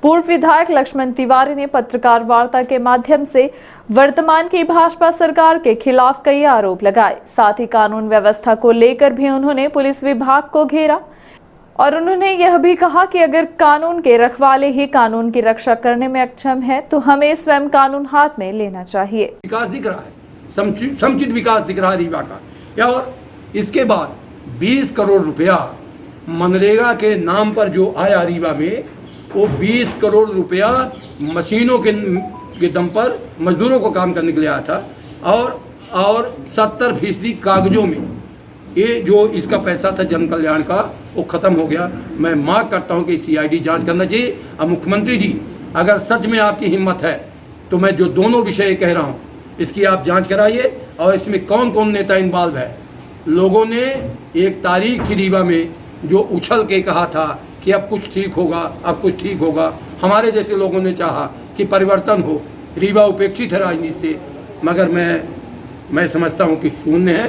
पूर्व विधायक लक्ष्मण तिवारी ने पत्रकार वार्ता के माध्यम से वर्तमान की भाजपा सरकार के खिलाफ कई आरोप लगाए। साथ ही कानून व्यवस्था को लेकर भी उन्होंने पुलिस विभाग को घेरा और उन्होंने यह भी कहा कि अगर कानून के रखवाले ही कानून की रक्षा करने में अक्षम है तो हमें स्वयं कानून हाथ में लेना चाहिए। विकास दिख रहा है, समुचित विकास दिख रहा है रीवा का। और इसके बाद 20 करोड़ रुपया मनरेगा के नाम पर जो आया रीवा में, वो 20 करोड़ रुपया मशीनों के दम पर मजदूरों को काम करने के लिए आया था और 70% कागजों में ये जो इसका पैसा था जन कल्याण का, वो ख़त्म हो गया। मैं मांग करता हूँ कि सीआईडी जांच करना चाहिए। अब मुख्यमंत्री जी, अगर सच में आपकी हिम्मत है तो मैं जो दोनों विषय कह रहा हूँ इसकी आप जांच कराइए और इसमें कौन कौन नेता इन्वॉल्व है। लोगों ने एक तारीख थी रीवा में जो उछल के कहा था कि अब कुछ ठीक होगा, अब कुछ ठीक होगा। हमारे जैसे लोगों ने चाहा कि परिवर्तन हो, रीवा उपेक्षित है राजनीति से, मगर मैं समझता हूँ कि शून्य है।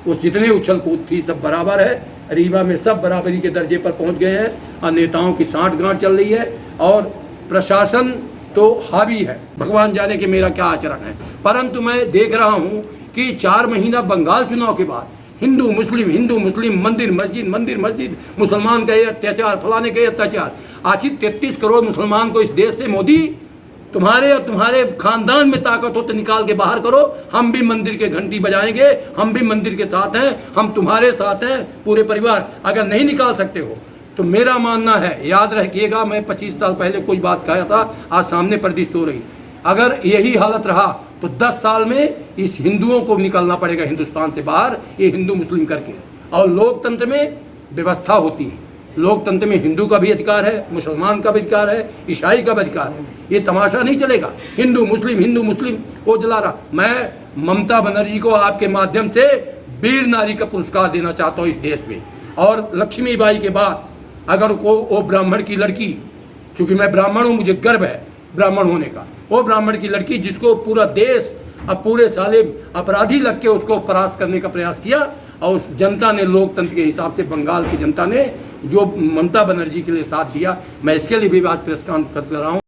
उस जितने उछल कूद थी सब बराबर है। रीवा में सब बराबरी के दर्जे पर पहुँच गए हैं और नेताओं की साँठगांठ चल रही है और प्रशासन तो हावी है। भगवान जाने कि मेरा क्या आचरण है, परंतु मैं देख रहा हूँ कि 4 महीना बंगाल चुनाव के बाद हिंदू मुस्लिम, मंदिर मस्जिद, मुसलमान का ये अत्याचार, फलाने का ये अत्याचार। आखिर 33 करोड़ मुसलमान को इस देश से मोदी, तुम्हारे और तुम्हारे खानदान में ताकत हो तो निकाल के बाहर करो। हम भी मंदिर के घंटी बजाएंगे, हम भी मंदिर के साथ हैं, हम तुम्हारे साथ हैं पूरे परिवार। अगर नहीं निकाल सकते हो तो मेरा मानना है, याद रखिएगा, मैं 25 साल पहले कोई बात कहा था, आज सामने प्रदिष्ट हो रही। अगर यही हालत रहा तो 10 साल में इस हिंदुओं को निकलना पड़ेगा हिंदुस्तान से बाहर, ये हिंदू मुस्लिम करके। और लोकतंत्र में व्यवस्था होती है, लोकतंत्र में हिंदू का भी अधिकार है, मुसलमान का भी अधिकार है, ईसाई का भी अधिकार है। ये तमाशा नहीं चलेगा हिंदू मुस्लिम वो जला रहा। मैं ममता बनर्जी को आपके माध्यम से वीर नारी का पुरस्कार देना चाहता हूँ इस देश में। और लक्ष्मीबाई के बाद अगर वो ब्राह्मण की लड़की, चूँकि मैं ब्राह्मण हूँ, मुझे गर्व है ब्राह्मण होने का, वो ब्राह्मण की लड़की जिसको पूरा देश अब पूरे साले अपराधी लग के उसको परास्त करने का प्रयास किया, और उस जनता ने लोकतंत्र के हिसाब से, बंगाल की जनता ने जो ममता बनर्जी के लिए साथ दिया, मैं इसके लिए भी बात पुरस्कार कर रहा हूँ।